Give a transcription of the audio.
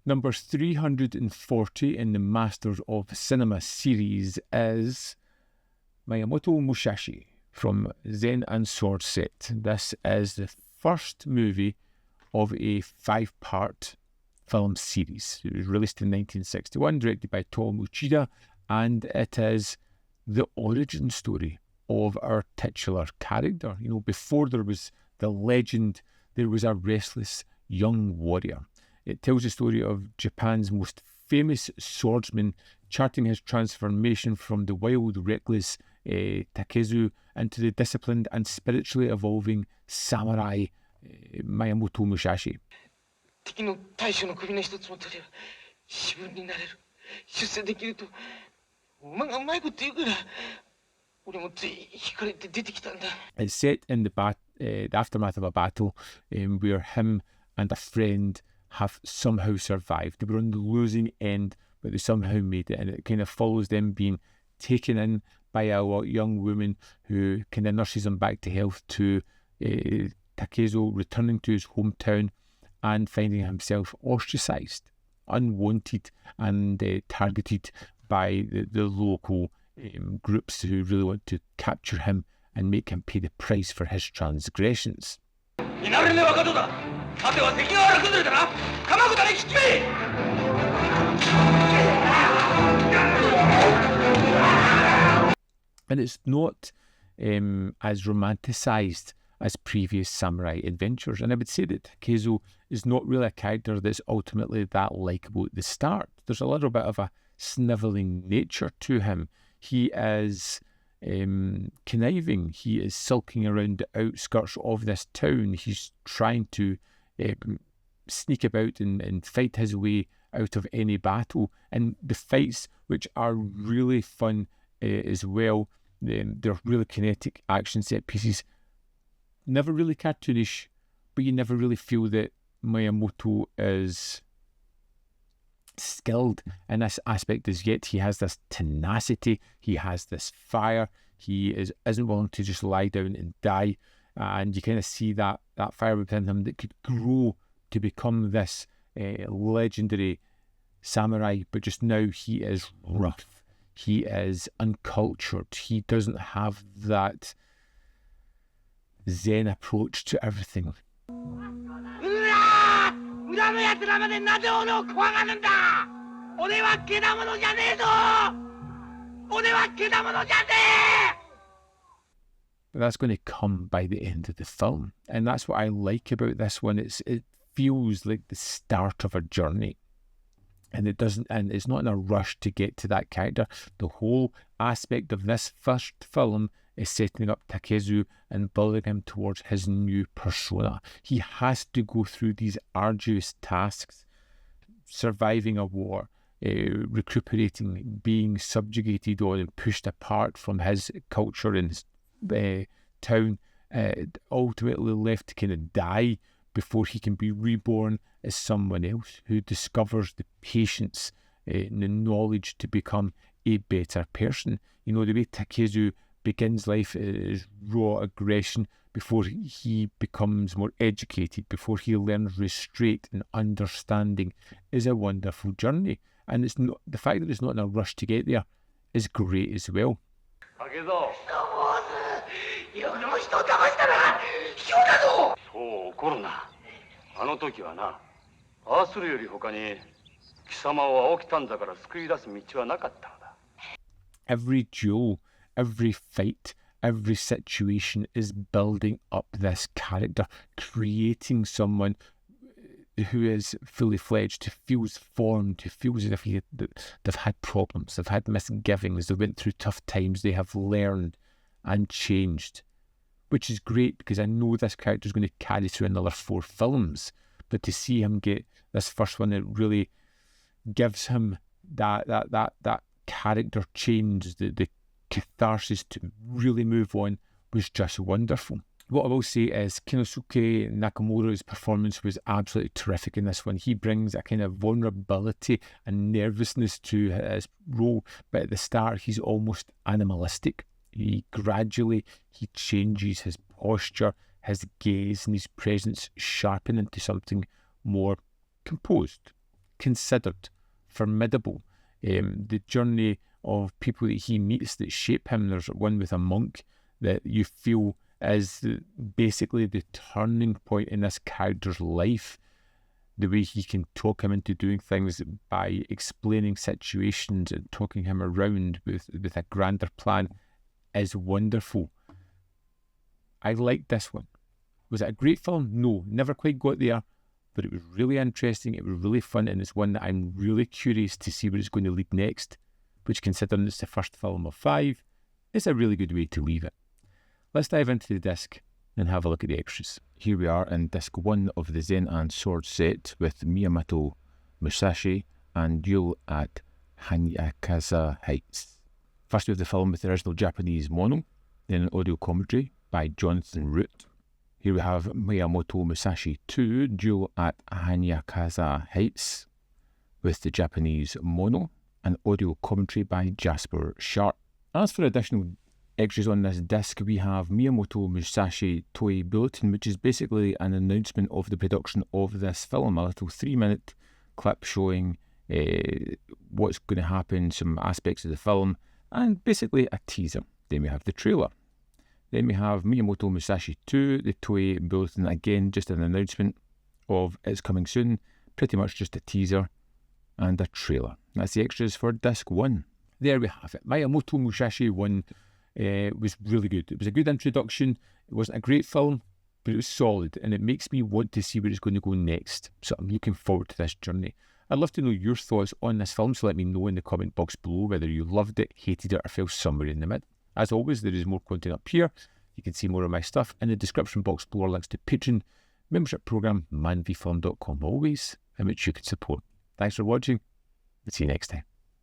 Number 340 in the Masters of Cinema series is Miyamoto Musashi from Zen and Sword set. This is the first movie of a 5-part film series. It was released in 1961, directed by Tomu Uchida, and it is the origin story of our titular character. You know, before there was the legend, there was a restless young warrior. It tells the story of Japan's most famous swordsman, charting his transformation from the wild, reckless Takezu into the disciplined and spiritually evolving samurai Miyamoto Musashi. It's set in the aftermath of a battle where him and a friend have somehow survived. They were on the losing end, but they somehow made it, and it kind of follows them being taken in by a young woman who kind of nurses him back to health, to Takezu returning to his hometown and finding himself ostracised, unwanted, and targeted by the local groups who really want to capture him and make him pay the price for his transgressions. And it's not as romanticised as previous samurai adventures. And I would say that Takezu is not really a character that's ultimately that likeable at the start. There's a little bit of a snivelling nature to him. He is conniving. He is sulking around the outskirts of this town. He's trying to sneak about and fight his way out of any battle. And the fights, which are really fun as well, they're really kinetic action set pieces. Never really cartoonish, but you never really feel that Miyamoto is skilled in this aspect as yet. He has this tenacity, he has this fire, he isn't willing to just lie down and die, and you kind of see that fire within him that could grow to become this legendary samurai. But just now he is rough, he is uncultured, he doesn't have that Zen approach to everything. But that's going to come by the end of the film, and that's what I like about this one. It feels like the start of a journey, and it's not in a rush to get to that character. The whole aspect of this first film is setting up Takezu and building him towards his new persona. He has to go through these arduous tasks, surviving a war, recuperating, being subjugated on and pushed apart from his culture and his town, ultimately left to kind of die before he can be reborn as someone else who discovers the patience and the knowledge to become a better person. You know, the way Takezu begins life is raw aggression before he becomes more educated, before he learns restraint and understanding, is a wonderful journey. And it's not, the fact that it's not in a rush to get there is great as well. Every duel, every fight, every situation is building up this character, creating someone who is fully fledged, who feels formed, who feels as if they've had problems, they've had misgivings, they went through tough times, they have learned and changed, which is great because I know this character is going to carry through another 4 films. But to see him get this first one, it really gives him that character change, the catharsis to really move on, was just wonderful. What I will say is Kinnosuke Nakamura's performance was absolutely terrific in this one. He brings a kind of vulnerability and nervousness to his role, but at the start he's almost animalistic. He changes his posture, his gaze and his presence sharpen into something more composed, considered formidable. The journey of people that he meets that shape him. There's one with a monk that you feel is basically the turning point in this character's life. The way he can talk him into doing things by explaining situations and talking him around with a grander plan is wonderful. I liked this one. Was it a great film? No, never quite got there, but it was really interesting, it was really fun, and it's one that I'm really curious to see where it's going to lead next, which, considering it's the first film of 5, is a really good way to leave it. Let's dive into the disc and have a look at the extras. Here we are in disc 1 of the Zen Sword set with Miyamoto Musashi and Duel at Hanyakaza Heights. First we have the film with the original Japanese mono, then an audio commentary by Jonathan Root. Here we have Miyamoto Musashi 2, Duel at Hanyakaza Heights, with the Japanese mono, and audio commentary by Jasper Sharp. As for additional extras on this disc, we have Miyamoto Musashi Toei Bulletin, which is basically an announcement of the production of this film, a little 3-minute clip showing what's going to happen, some aspects of the film, and basically a teaser. Then we have the trailer. Then we have Miyamoto Musashi 2, the Toei Bulletin, again just an announcement of it's coming soon, pretty much just a teaser and a trailer. That's the extras for disc 1. There we have it. Miyamoto Musashi 1 was really good. It was a good introduction. It wasn't a great film, but it was solid, and it makes me want to see where it's going to go next. So I'm looking forward to this journey. I'd love to know your thoughts on this film, so let me know in the comment box below whether you loved it, hated it, or fell somewhere in the middle. As always, there is more content up here. You can see more of my stuff in the description box below, links to Patreon, membership program, manvfilm.com always, in which you can support. Thanks for watching. See you next time.